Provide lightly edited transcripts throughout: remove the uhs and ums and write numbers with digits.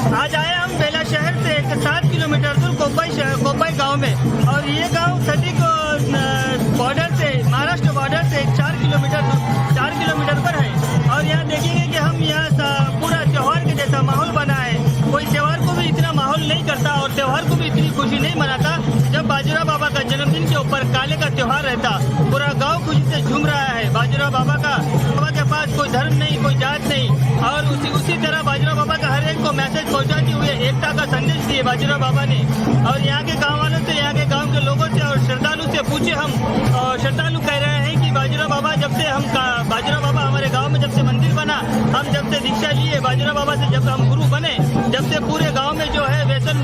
आज आए हम बेला शहर से 7 किलोमीटर दूर कोपाई गांव में, और ये गांव सटीक बॉर्डर से, महाराष्ट्र बॉर्डर से 4 किलोमीटर पर है। और यहाँ देखेंगे कि हम यहाँ पूरा त्योहार के जैसा माहौल बना है। कोई त्योहार को भी इतना माहौल नहीं करता और त्योहार को भी इतनी खुशी नहीं मनाता जब बाजीराव बाबा का जन्मदिन के ऊपर काले का त्योहार रहता। पूरा गांव खुशी से झूम रहा है। बाजीराव बाबा के पास कोई धर्म नहीं, कोई जात नहीं, और उसी तरह बाजीराव बाबा का हर एक को मैसेज पहुंचाते हुए एकता का संदेश दिए बाजीराव बाबा ने। और यहाँ के गाँव वालों से, यहाँ के गाँव के लोगों से और श्रद्धालु से पूछे हम, श्रद्धालु कह रहे हैं कि बाजीराव बाबा बाजीराव बाबा हमारे गाँव में जब से मंदिर बना, हम जब से दीक्षा लिए बाजीराव बाबा से, जब हम गुरु बने, जब से पूरे गांव में जो है व्यसन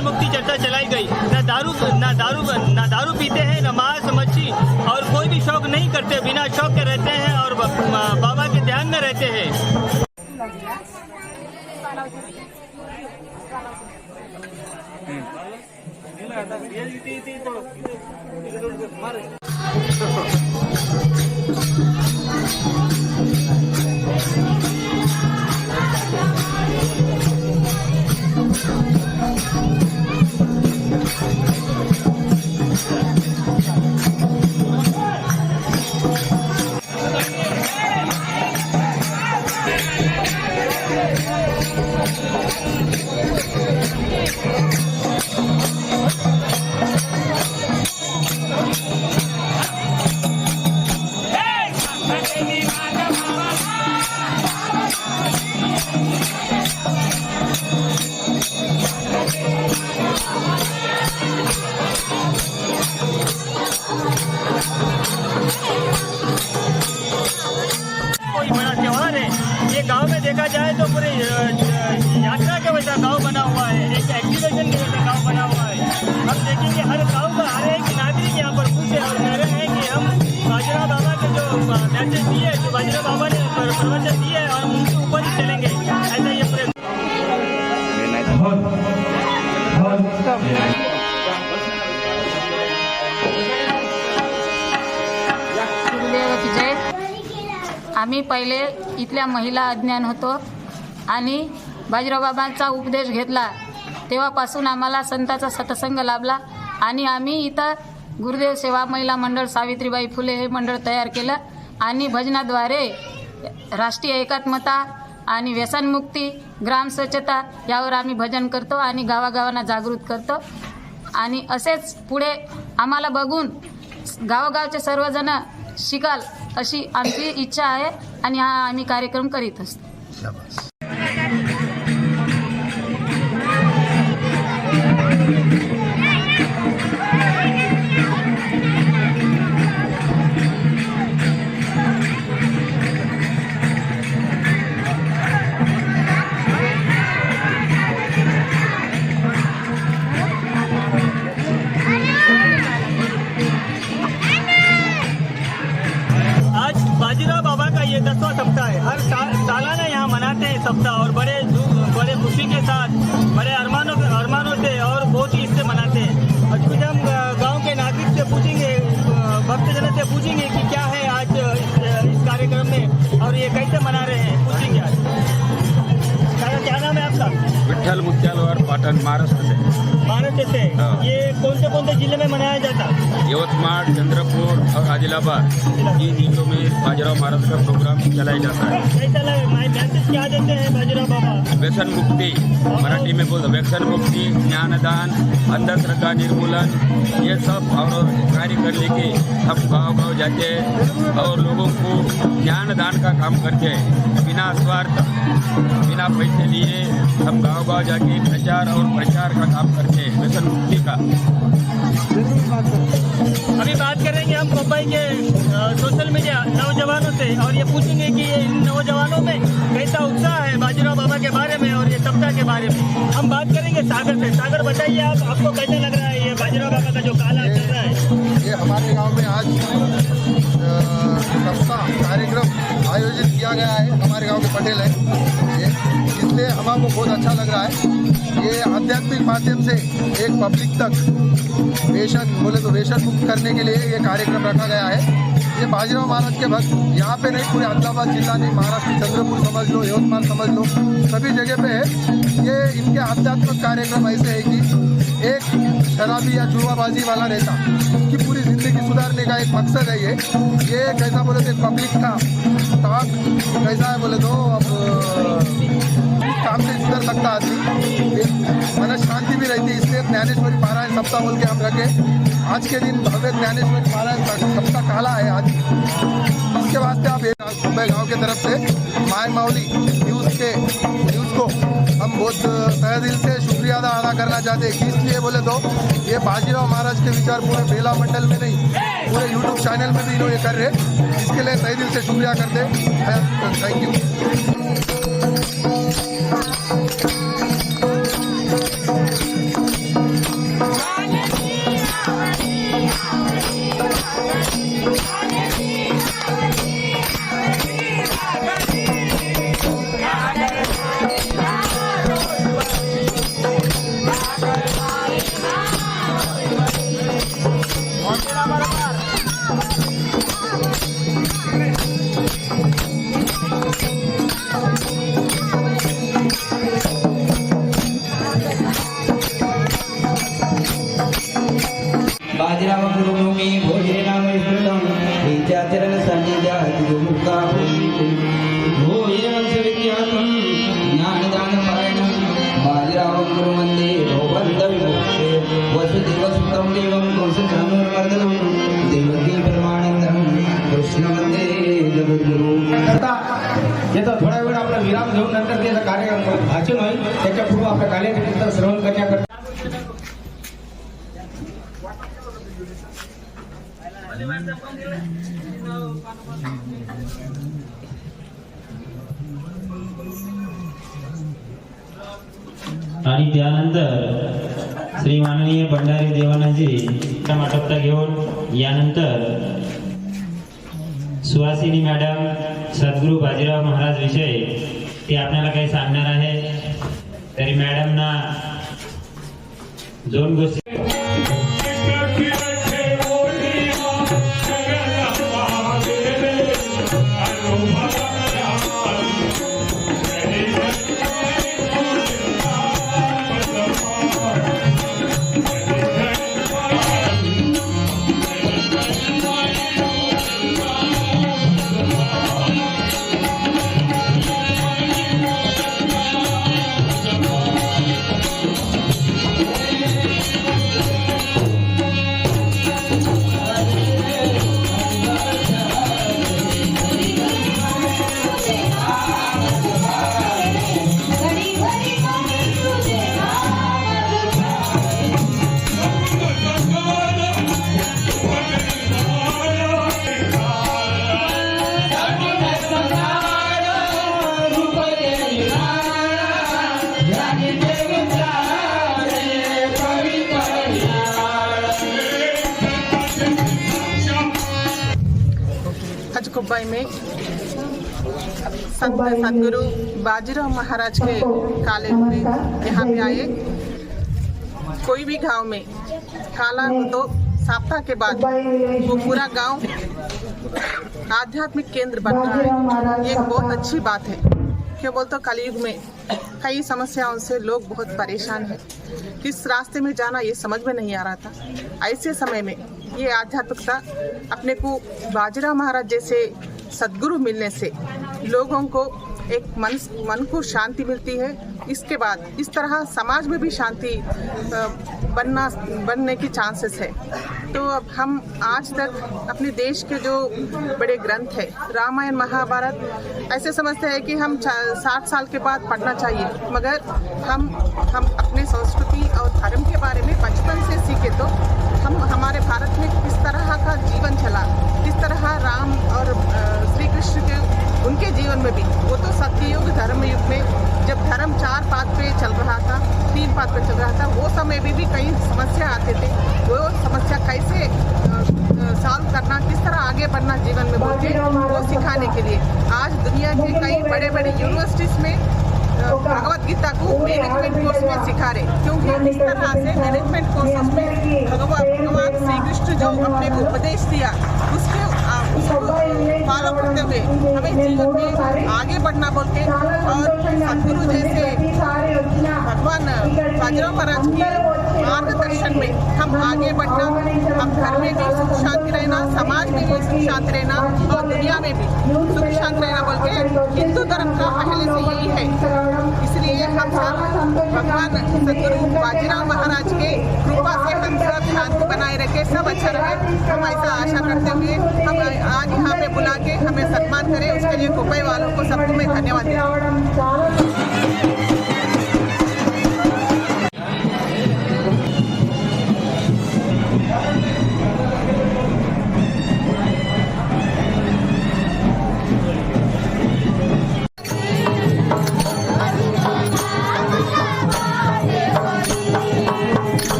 मुक्ति चर्चा चलाई गई। ना दारू पीते हैं, ना मांस मच्छी, और कोई भी शौक नहीं करते, बिना शौक के रहते हैं और बाबा के ध्यान में रहते हैं। गांव में देखा जाए तो पूरे यात्रा के वजह गांव बना हुआ है, एक एक्टिवेशन के वजह गांव बना हुआ है। हम देखेंगे हर गांव का हर एक नागरिक यहाँ पर पूछे और कह रहे हैं कि हम बाजीराव बाबा के जो मैसेज दिए, जो बाजीराव बाबा ने प्रवचन दिए, और उनके ऊपर ही चलेंगे। ऐसा ये पूरे आम्ही पहिले इथल्या महिला अज्ञान होतो आणि बाजीराव बाबांचा उपदेश घेतला, तेव्हापासून आम्हाला संतांचा सत्संग लाभला आणि आम्ही इथं गुरुदेव सेवा महिला मंडळ सावित्रीबाई फुले हे मंडळ तयार केलं आणि भजनाद्वारे राष्ट्रीय एकात्मता आणि व्यसनमुक्ती, ग्राम स्वच्छता यावर आम्ही भजन करतो आणि गावागावांना जागृत करतो। आणि असेच पुढे आम्हाला बघून गावगावचे सर्वजण शिकाल अशी आमची इच्छा आहे आणि हा आम्ही कार्यक्रम करीत असतो। बाजीराव बाबा का ये 10वां सप्ताह है। हर सालाना यहाँ मनाते हैं सप्ताह, और बड़े खुशी के साथ, बड़े अरमानों से और बहुत ही इससे मनाते हैं। और कुछ हम गांव के नागरिक से पूछेंगे, भक्तजनों से पूछेंगे कि क्या है आज इस कार्यक्रम में और ये कैसे मना रहे हैं, पूछेंगे। आज क्या नाम है आपका? विठ्ठल मुत्यालवार, पाटण, महाराष्ट्र से। ये कौन से जिले में मनाया जाता? यवतमाळ, चंद्रपुर और आदिलाबाद, इन जिलों में बाजीराव महाराज का प्रोग्राम चलाया जाता है। मैसेज क्या देते हैं बाजीराव बाबा? व्यसन मुक्ति, मराठी में बोलते व्यसन मुक्ति, ज्ञानदान, अंधश्रद्धा निर्मूलन, ये सब और कार्य करने के हम गाँव जाते हैं और लोगों को ज्ञानदान का काम करते हैं। बिना स्वार्थ, बिना पैसे लिए हम गाँव जाके प्रचार का काम करते हैं व्यसन मुक्ति का। अभी बात करेंगे हम कोपाई के सोशल मीडिया नौजवानों से, और ये पूछेंगे कि इन नौजवानों में कैसा उत्साह है बाजीराव बाबा के बारे में और ये सप्ताह के बारे में। हम बात करेंगे सागर से। सागर, बताइए आपको कैसा लग रहा है ये बाजीराव बाबा का जो काला चल रहा है? ये हमारे गांव में आज सप्ताह कार्यक्रम आयोजित किया गया है। हमारे गांव के पटेल हैं, इससे हमको बहुत अच्छा लग रहा है। ये आध्यात्मिक माध्यम से एक पब्लिक तक वेशन बोले तो वेशन मुक्त करने के लिए ये कार्यक्रम रखा गया है। ये बाजीराव महाराज के भक्त यहाँ पे नहीं, पूरे आदिलाबाद जिला नहीं, महाराष्ट्र चंद्रपुर समझ लो, यवतमाल समझ लो, सभी जगह पे है। ये इनके आध्यात्मिक कार्यक्रम ऐसे है कि एक शराबी या जुआबाजी वाला रहता, उसकी पूरी जिंदगी सुधारने का एक मकसद है। ये कैसा बोले तो पब्लिक का ताक कैसा है बोले तो अब काम से सुधर सकता आदमी, मन शांति भी रहती है। इसलिए ज्ञानेश्वरी पारायण सप्ताह बोल के हम रखे। आज के दिन भव्य ज्ञानेश्वरी पारायण सप्ताह काला है आज। इसके वास्ते आप मुंबई गांव के तरफ से माय माउली न्यूज़ को हम बहुत तहे दिल से शुक्रिया अदा करना चाहते हैं। इसलिए बोले तो ये बाजीराव महाराज के विचार पूरे बेला मंडल में नहीं, पूरे यूट्यूब चैनल में भी इन्होंने कर रहे। इसके लिए तहे दिल से शुक्रिया करते हैं। Thank you. बाजीराव गुरुभूमी भोजने नाम स्मृतम चरण सन्निध्यात् गुरुमुक्ता हो ये वंश विख्यातम ज्ञानदान पारायणम बाजीराव गुरु वंदे रोबंद विमुक्ते वसुदेव सुतम देवम कंसचाणूरमर्दनम देवकी परमानंदम कृष्ण वंदे जगद्गुरु। याचा थोडा वेळ आपला विराम घेऊन नंतर त्याचा कार्यक्रम भाषण होईल। त्याच्यापूर्वी आपल्या कार्यक्रम श्रवण करण्याकरता आणि त्यानंतर श्री माननीय भंडारी देवानाजी वाटपता घेऊन यानंतर सुहासिनी मॅडम सद्गुरू बाजीराव महाराज विषयी ते आपल्याला काही सांगणार आहे। तरी मॅडमना दोन गोष्टी कोबाई में संत सदगुरु बाजीराव महाराज के काले में यहाँ पे आए। कोई भी गांव में काला हो तो सप्ताह के बाद वो पूरा गांव आध्यात्मिक केंद्र बन रहा है। ये बहुत अच्छी बात है। क्यों बोलते कलयुग में कई समस्याओं से लोग बहुत परेशान हैं। किस रास्ते में जाना ये समझ में नहीं आ रहा था। ऐसे समय में ये आध्यात्मिकता अपने को बाजीराव महाराज जैसे सद्गुरु मिलने से लोगों को एक मन को शांति मिलती है। इसके बाद इस तरह समाज में भी शांति बनने की चांसेस है। तो अब हम आज तक अपने देश के जो बड़े ग्रंथ है रामायण महाभारत ऐसे समझते हैं कि हम 60 साल के बाद पढ़ना चाहिए, मगर हम अपने संस्कृति और धर्म के बारे में बचपन से सीखे तो हम हमारे भारत में किस तरह का जीवन चला, किस तरह राम और श्री कृष्ण के उनके जीवन में भी वो तो सत्ययुग धर्म युग में जब धर्म 4 पात पे चल रहा था, 3 पात पे चल रहा था, वो समय में भी कई समस्या आते थे। वो समस्या कैसे सॉल्व करना, किस तरह आगे बढ़ना जीवन में बोलते वो सिखाने के लिए आज दुनिया के कई बड़े बड़े यूनिवर्सिटीज़ में भगवत गीता को मैनेजमेंट कोर्स में सिखा रहे, क्योंकि इस तरह से मैनेजमेंट कोर्सेस में भगवान श्री कृष्ण जो अपने को उपदेश दिया उसको फॉलो करते हुए हमें जीवन में आगे बढ़ना बोल के, और सदगुरु जैसे भगवान बाजीराव महाराज के मार्गदर्शन में हम आगे बढ़ना, हम घर में भी सुख शांति रहना, समाज में भी सुख शांति रहना और दुनिया में भी सुख शांति रहना बोल के हिंदू धर्म का पहले से यही है। इसलिए हम सब भगवान सदगुरु बाजीराव महाराज के कृपा से हम सब शांति बनाए रखे, सब अच्छा रहे, हम ऐसा आशा करते हुए हम आज यहाँ पे बुला के हमें सम्मान करें, उसके लिए कोपई वालों को सबको मैं धन्यवाद देता हूँ।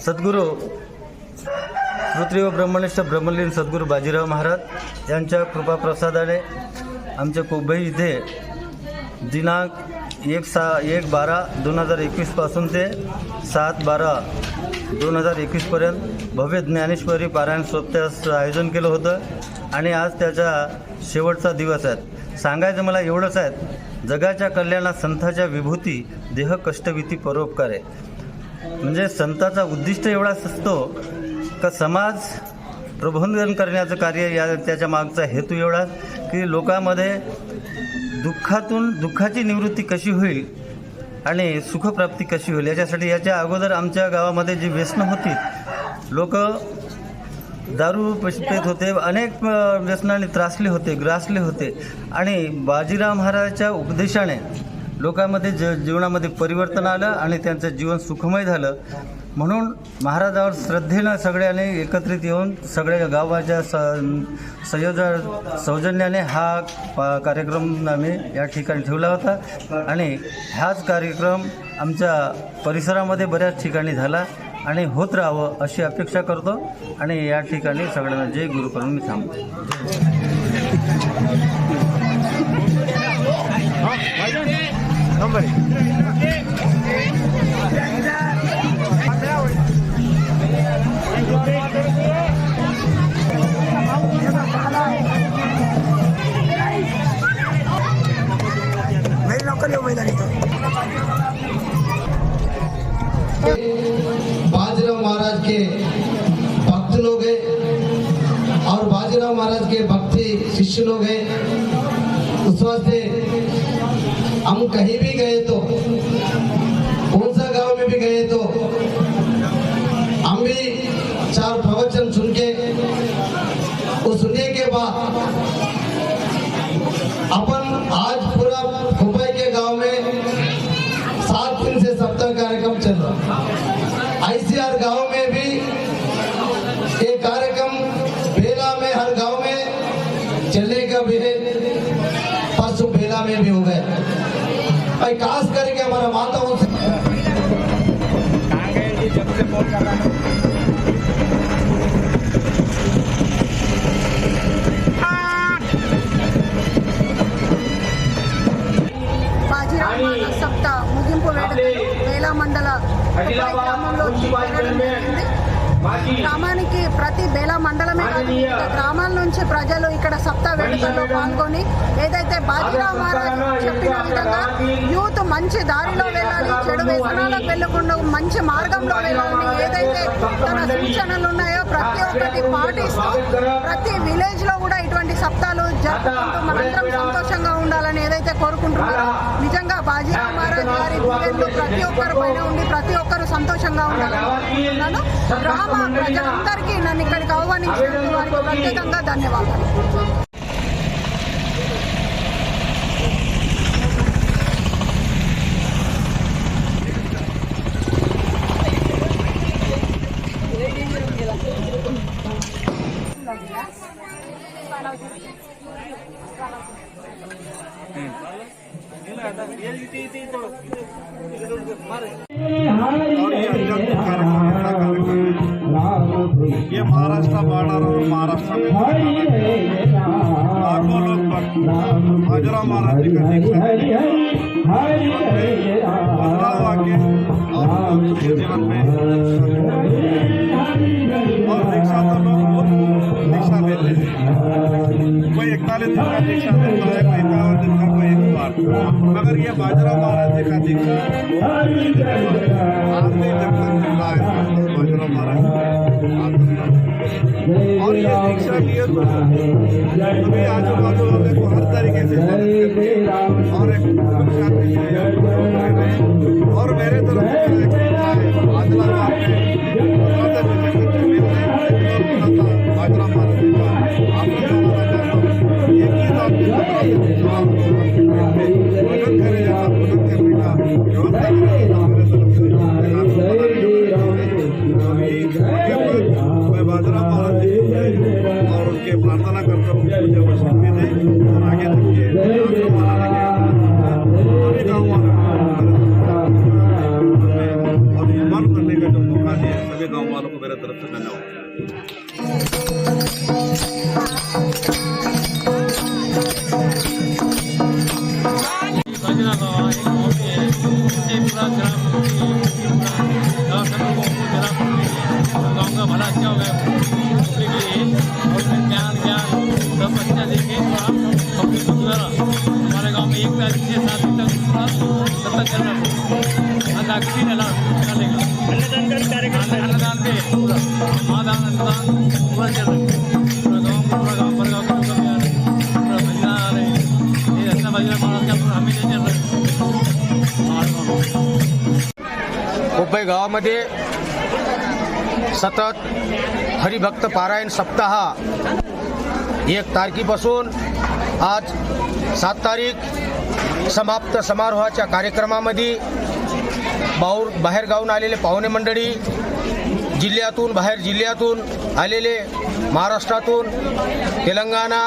सद्गुरू श्रोत्री व ब्रह्मनिष्ठ ब्रह्मलीन सद्गुरू बाजीराव महाराज यांच्या कृपाप्रसादाने आमच्या कोबई इथे दिनांक 1/12/2021 पासून ते 7/12/2021 पर्यंत भव्य ज्ञानेश्वरी पारायण सोहळ्याचं आयोजन केलं होतं आणि आज त्याचा शेवटचा दिवस आहे। सांगायचं मला एवढंच आहे, जगाच्या कल्याणात संतांच्या विभूती देह कष्टविती परोपकार आहे। म्हणजे संतांचा उद्दिष्ट एवढाच असतो का समाज प्रबोधन करण्याचं कार्य, या त्याच्या मागचा हेतू एवढाच की लोकांमध्ये दुःखाची निवृत्ती कशी होईल आणि सुखप्राप्ती कशी होईल याच्यासाठी। याच्या अगोदर आमच्या गावामध्ये जी व्यसनं होती, लोक दारू पित होते, अनेक व्यसनाने ग्रासले होते आणि बाजीराव महाराजांच्या उपदेशाने लोकांमध्ये जीवनामध्ये परिवर्तन आलं आणि त्यांचं जीवन सुखमय झालं। म्हणून महाराजांवर श्रद्धेनं सगळ्यांनी एकत्रित येऊन सगळ्या गावाच्या सौजन्याने हा कार्यक्रम आम्ही या ठिकाणी ठेवला होता आणि हाच कार्यक्रम आमच्या परिसरामध्ये बऱ्याच ठिकाणी झाला आणि होत राहावं अशी अपेक्षा करतो आणि या ठिकाणी सगळ्यांना जय गुरु करून मी थांबतो। बाजीराव महाराज के भक्त लोग हैं और बाजीराव महाराज के भक्ति शिष्य लोग हैं। उस वास्ते हम कहीं भी गए तो, कौन सा गांव में भी गए तो हम भी 4 प्रवचन सुन के, वो सुनने के बाद अपन आज पूरा कोपई के गांव में 7 दिन से सप्ताह कार्यक्रम चल रहा। ऐसे हर गांव में भी ये कार्यक्रम बेला में हर गांव में चलेगा भी है, परसों बेला में भी हो गया। भाई खास करके हमारा माताओं से బాజీరావు సప్తాహ ముగింపు వేడుకలు వేలా మండల గ్రామంలో జరగడం జరిగింది। గ్రామానికి ప్రతి బేలా మండలమే కాదు, వివిధ గ్రామాల నుంచి ప్రజలు ఇక్కడ సప్తాహ వేడుకల్లో పాల్గొని ఏదైతే బాజీరావు మహారాజ్ చెప్పిన విధంగా యూత్ మంచి దారిలో వెళ్ళాలి, చెడు వ్యసనాలకు వెళ్ళకుండా మంచి మార్గంలో వెళ్ళాలని ఏదైతే తన సూచనలు ఉన్నాయో ప్రతి ఒక్కటి పాటిస్తూ ప్రతి విలేజ్ లో కూడా ఇటువంటి సప్తాహాలు జరుపుకుంటూ మనందరం సంతోషంగా ఉండాలని ఏదైతే కోరుకుంటున్నారో, నిజంగా బాజీరావు మహారాజ్ గారి దీవెనలు ప్రతి ఒక్కరి పైన ఉండి ప్రతి ఒక్కరు సంతోషంగా ఉండాలని కోరుకుంటున్నాను। గ్రామ ప్రజలందరికీ నన్ను ఇక్కడికి ఆహ్వానించినందుకు వారికి ప్రత్యేకంగా ధన్యవాదాలు। ये महाराष्ट्र बॉर्डर और महाराष्ट्र में लाखों लोग बाजीराव महाराज जी का दीक्षा बदलाव आके और उनके जीवन में और दीक्षा तो लोग बहुत दीक्षा लेते हैं, कोई 41 दिन का दीक्षा देता है, कोई 51 दिन का, कोई 1 बार, मगर ये बाजीराव महाराज जी का दीक्षा आज नहीं जब तक जिला है बाजीराव महाराज और ये दीक्षा लिए तो सभी आजू बाजू वाले को हर तरीके से और एक शांति से और मेरे तरफ से आदिलाबाद बाजीराव महाराज जी का एक ही पूजन करे जाता, पूजन करने का व्यवस्था मेरे तरफ से मैं बाजीराव महाराज जी और उनके प्रार्थना करता हूँ मुझे वो शक्ति दें और आगे तक के गाँव और ये मन करने का जो मौका दिया सभी गाँव वालों को मेरे तरफ से धन्यवाद। गाँव का भला अच्छा हो गया पब्लिक के लिए और ज्ञान सब अच्छा देखें पब्लिक को द्वारा हमारे गाँव में 1 तारीख से 7 तक पूरा सत्ता चल रहा चलेगा अन्नदान पे पूरा महादान अन्नदान पूरा चल रहा पूरा गाँव पर गाँव के लोग आ रहे पूरा भजन आ रहे ये अच्छा भजन महाराज का पूरा हमेशा चल रहा कोपई गावामध्ये सतत हरिभक्त पारायण सप्ताह 1 तारखेपासून आज 7 तारीख समाप्त समारोहाच्या कार्यक्रमामध्ये बाहेरगावून आलेले पाहुणे मंडळी, जिल्ह्यातून बाहेर जिल्ह्यातून आलेले, महाराष्ट्रातून, तेलंगणा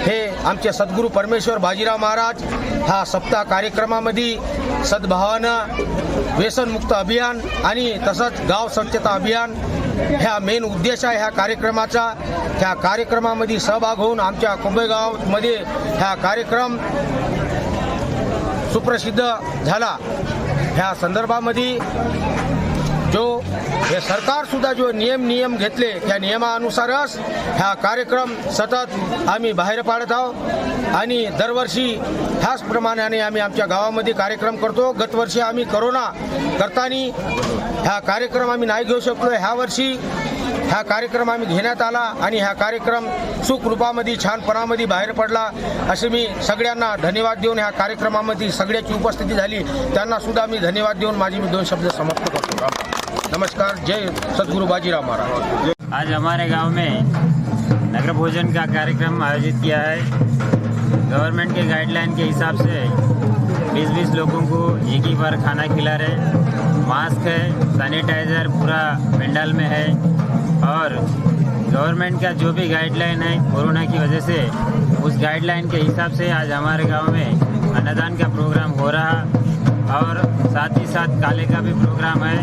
हे आमचे सद्गुरू परमेश्वर बाजीराव महाराज हा सप्ताह कार्यक्रमामध्ये सद्भावानं व्यसनमुक्त अभियान आणि तसंच गाव स्वच्छता अभियान ह्या मेन उद्देश आहे ह्या कार्यक्रमाचा। ह्या कार्यक्रमामध्ये सहभाग होऊन आमच्या कोंबई गावामध्ये ह्या कार्यक्रम सुप्रसिद्ध झाला। ह्या संदर्भामध्ये जो हे सरकारसुद्धा जो नियम घेतले त्या नियमानुसारच हा कार्यक्रम सतत आम्ही बाहेर पाडत आहोत आणि दरवर्षी ह्याच प्रमाणाने आम्ही आमच्या गावामध्ये कार्यक्रम करतो। गत वर्षी आम्ही कोरोना करताना हा कार्यक्रम आम्ही नाही घेऊ शकलो, ह्या वर्षी हा कार्यक्रम आम्ही घेण्यात आला आणि हा कार्यक्रम सुखरूपामध्ये छानपणामध्ये बाहेर पडला असे मी सगळ्यांना धन्यवाद देऊन ह्या कार्यक्रमामध्ये सगळ्याची उपस्थिती झाली त्यांना सुद्धा मी धन्यवाद देऊन माझी मी 2 शब्द समाप्त करतो। नमस्कार, जय सद्गुरु बाजीराव महाराज। आज हमारे गांव में नगर भोजन का कार्यक्रम आयोजित किया है। गवर्नमेंट के गाइडलाइन के हिसाब से 20-20 लोगों को एक ही बार खाना खिला रहे। मास्क है, सैनिटाइज़र पूरा पंडाल में है और गवर्नमेंट का जो भी गाइडलाइन है कोरोना की वजह से उस गाइडलाइन के हिसाब से आज हमारे गांव में अन्नदान का प्रोग्राम हो रहा और साथ ही साथ काले का भी प्रोग्राम है।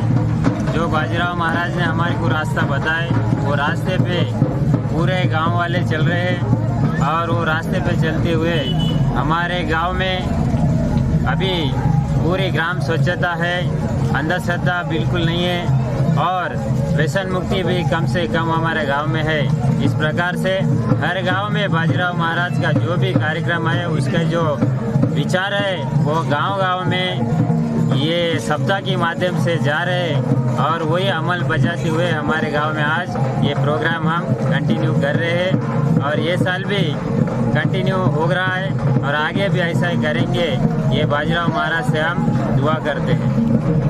जो बाजीराव महाराज ने हमारे को रास्ता बताए वो रास्ते पे पूरे गांव वाले चल रहे हैं और वो रास्ते पे चलते हुए हमारे गांव में अभी पूरी ग्राम स्वच्छता है, अंधश्रद्धा बिल्कुल नहीं है और व्यसन मुक्ति भी कम से कम हमारे गांव में है। इस प्रकार से हर गांव में बाजीराव महाराज का जो भी कार्यक्रम है उसके जो विचार है वो गांव-गांव में ये सप्ताह के माध्यम से जा रहे और वही अमल बचाते हुए हमारे गांव में आज ये प्रोग्राम हम कंटिन्यू कर रहे हैं और ये साल भी कंटिन्यू हो रहा है और आगे भी ऐसा ही करेंगे। ये बाजीराव महाराज से हम दुआ करते हैं।